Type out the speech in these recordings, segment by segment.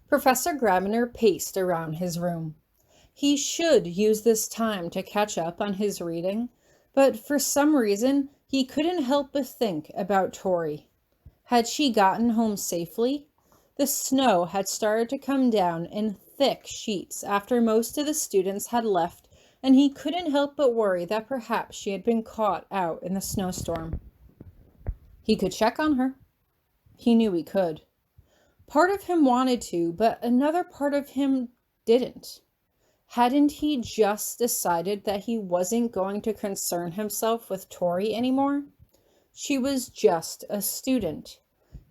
Professor Grabiner paced around his room. He should use this time to catch up on his reading, but for some reason he couldn't help but think about Tori. Had she gotten home safely? The snow had started to come down in thick sheets after most of the students had left, and he couldn't help but worry that perhaps she had been caught out in the snowstorm. He could check on her. He knew he could. Part of him wanted to, but another part of him didn't. Hadn't he just decided that he wasn't going to concern himself with Tori anymore? She was just a student.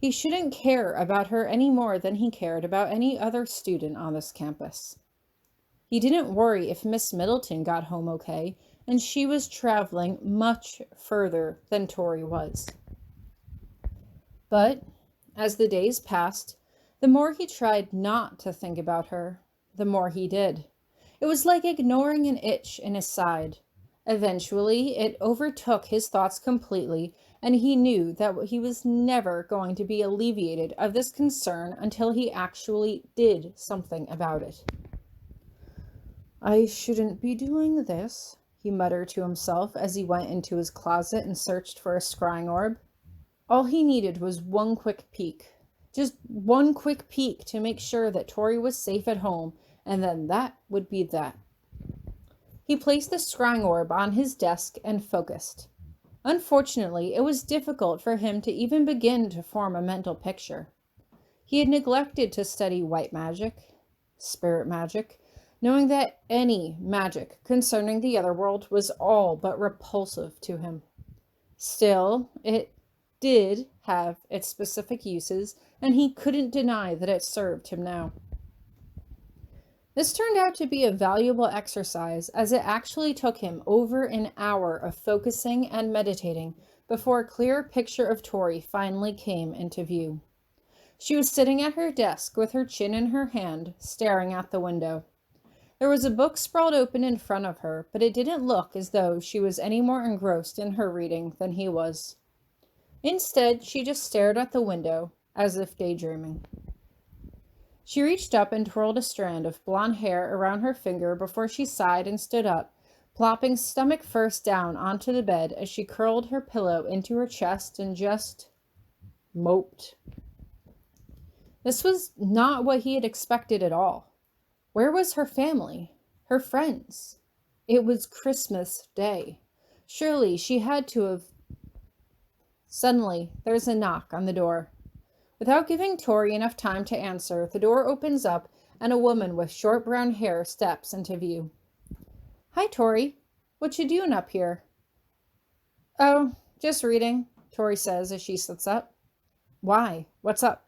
He shouldn't care about her any more than he cared about any other student on this campus. He didn't worry if Miss Middleton got home okay, and she was traveling much further than Tori was. But as the days passed, the more he tried not to think about her, the more he did. It was like ignoring an itch in his side. Eventually, it overtook his thoughts completely, and he knew that he was never going to be alleviated of this concern until he actually did something about it. "I shouldn't be doing this," he muttered to himself as he went into his closet and searched for a scrying orb. All he needed was one quick peek. Just one quick peek to make sure that Tori was safe at home, and then that would be that. He placed the scrying orb on his desk and focused. Unfortunately, it was difficult for him to even begin to form a mental picture. He had neglected to study white magic, spirit magic, knowing that any magic concerning the otherworld was all but repulsive to him. Still, it did have its specific uses, and he couldn't deny that it served him now. This turned out to be a valuable exercise, as it actually took him over an hour of focusing and meditating before a clear picture of Tori finally came into view. She was sitting at her desk with her chin in her hand, staring out the window. There was a book sprawled open in front of her, but it didn't look as though she was any more engrossed in her reading than he was. Instead, she just stared at the window, as if daydreaming. She reached up and twirled a strand of blonde hair around her finger before she sighed and stood up, plopping stomach first down onto the bed as she curled her pillow into her chest and just moped. This was not what he had expected at all. Where was her family? Her friends? It was Christmas Day. Surely she had to have... Suddenly, there's a knock on the door. Without giving Tori enough time to answer, the door opens up and a woman with short brown hair steps into view. "Hi, Tori. What you doing up here?" "Oh, just reading," Tori says as she sits up. "Why? What's up?"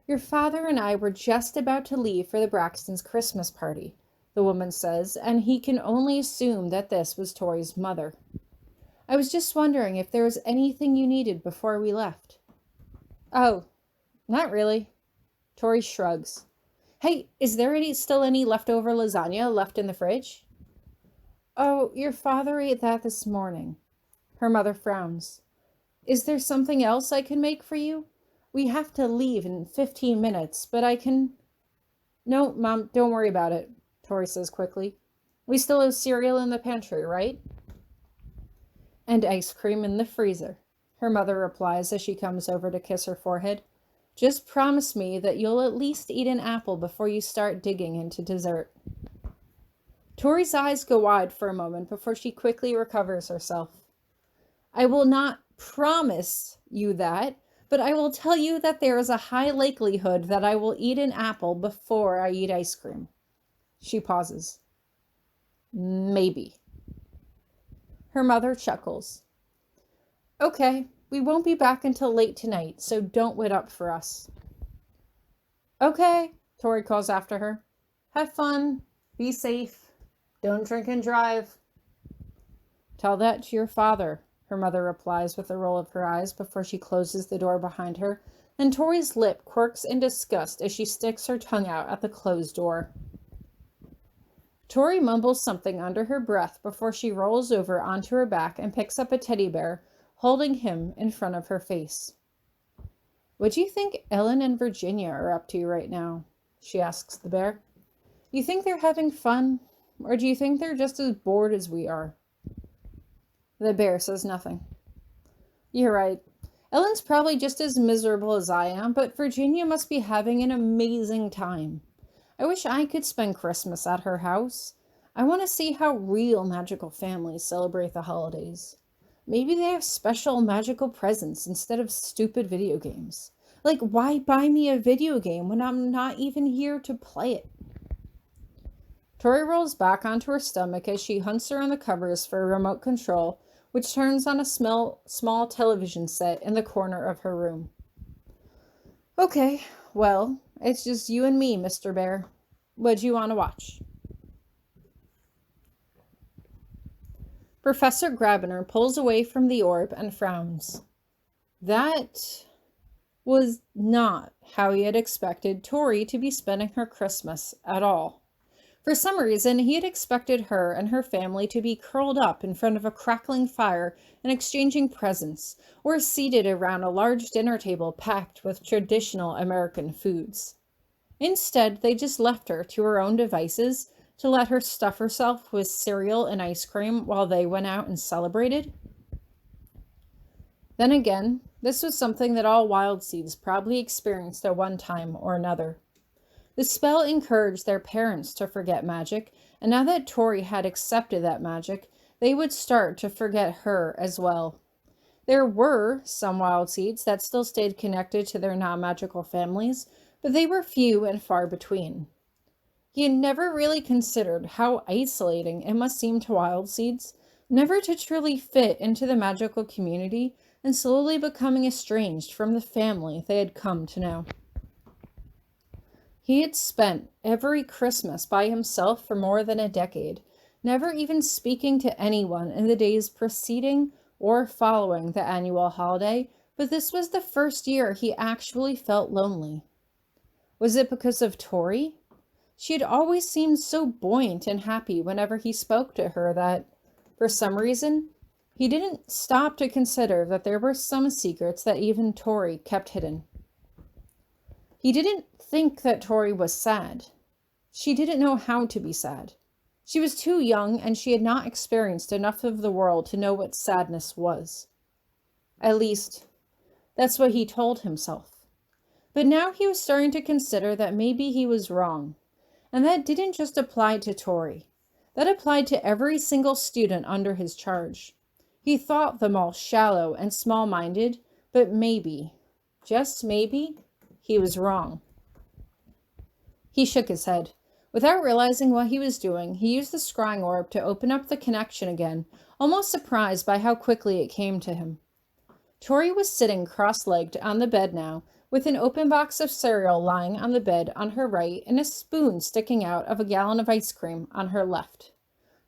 "Your father and I were just about to leave for the Braxtons' Christmas party," the woman says, and he can only assume that this was Tori's mother. "I was just wondering if there was anything you needed before we left." "Oh, not really." Tori shrugs. "Hey, is there still any leftover lasagna left in the fridge?" "Oh, your father ate that this morning." Her mother frowns. "Is there something else I can make for you? We have to leave in 15 minutes, but I can..." "No, Mom, don't worry about it," Tori says quickly. "We still have cereal in the pantry, right?" "And ice cream in the freezer," her mother replies as she comes over to kiss her forehead. "Just promise me that you'll at least eat an apple before you start digging into dessert." Tori's eyes go wide for a moment before she quickly recovers herself. "I will not promise you that, but I will tell you that there is a high likelihood that I will eat an apple before I eat ice cream." She pauses. "Maybe." Her mother chuckles. "Okay, we won't be back until late tonight, so don't wait up for us." "Okay," Tori calls after her. "Have fun. Be safe. Don't drink and drive." "Tell that to your father," her mother replies with a roll of her eyes before she closes the door behind her, and Tori's lip quirks in disgust as she sticks her tongue out at the closed door. Tori mumbles something under her breath before she rolls over onto her back and picks up a teddy bear, holding him in front of her face. "What do you think Ellen and Virginia are up to right now?" she asks the bear. You think they're having fun, or do you think they're just as bored as we are? The bear says nothing. You're right. Ellen's probably just as miserable as I am, but Virginia must be having an amazing time. I wish I could spend Christmas at her house. I want to see how real magical families celebrate the holidays. Maybe they have special magical presents instead of stupid video games. Like, why buy me a video game when I'm not even here to play it? Tori rolls back onto her stomach as she hunts around the covers for a remote control, which turns on a small television set in the corner of her room. Okay, well, it's just you and me, Mr. Bear. What do you want to watch? Professor Grabiner pulls away from the orb and frowns. That was not how he had expected Tori to be spending her Christmas at all. For some reason, he had expected her and her family to be curled up in front of a crackling fire and exchanging presents, or seated around a large dinner table packed with traditional American foods. Instead, they just left her to her own devices to let her stuff herself with cereal and ice cream while they went out and celebrated. Then again, this was something that all wild seeds probably experienced at one time or another. The spell encouraged their parents to forget magic, and now that Tori had accepted that magic, they would start to forget her as well. There were some wild seeds that still stayed connected to their non-magical families, but they were few and far between. He had never really considered how isolating it must seem to wild seeds, never to truly fit into the magical community and slowly becoming estranged from the family they had come to know. He had spent every Christmas by himself for more than a decade, never even speaking to anyone in the days preceding or following the annual holiday, but this was the first year he actually felt lonely. Was it because of Tori? She had always seemed so buoyant and happy whenever he spoke to her that, for some reason, he didn't stop to consider that there were some secrets that even Tori kept hidden. He didn't think that Tori was sad. She didn't know how to be sad. She was too young and she had not experienced enough of the world to know what sadness was. At least, that's what he told himself. But now he was starting to consider that maybe he was wrong. And that didn't just apply to Tori. That applied to every single student under his charge. He thought them all shallow and small-minded, but maybe, just maybe, he was wrong. He shook his head. Without realizing what he was doing, he used the scrying orb to open up the connection again, almost surprised by how quickly it came to him. Tori was sitting cross-legged on the bed now, with an open box of cereal lying on the bed on her right and a spoon sticking out of a gallon of ice cream on her left.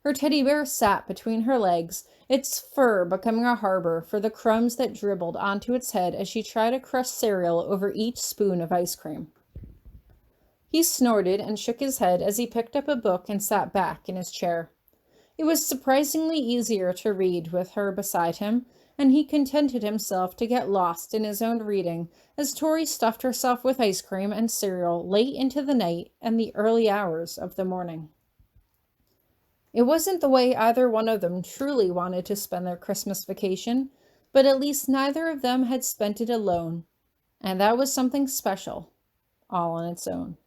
Her teddy bear sat between her legs, its fur becoming a harbor for the crumbs that dribbled onto its head as she tried to crush cereal over each spoon of ice cream. He snorted and shook his head as he picked up a book and sat back in his chair. It was surprisingly easier to read with her beside him, and he contented himself to get lost in his own reading as Tori stuffed herself with ice cream and cereal late into the night and the early hours of the morning. It wasn't the way either one of them truly wanted to spend their Christmas vacation, but at least neither of them had spent it alone, and that was something special, all on its own.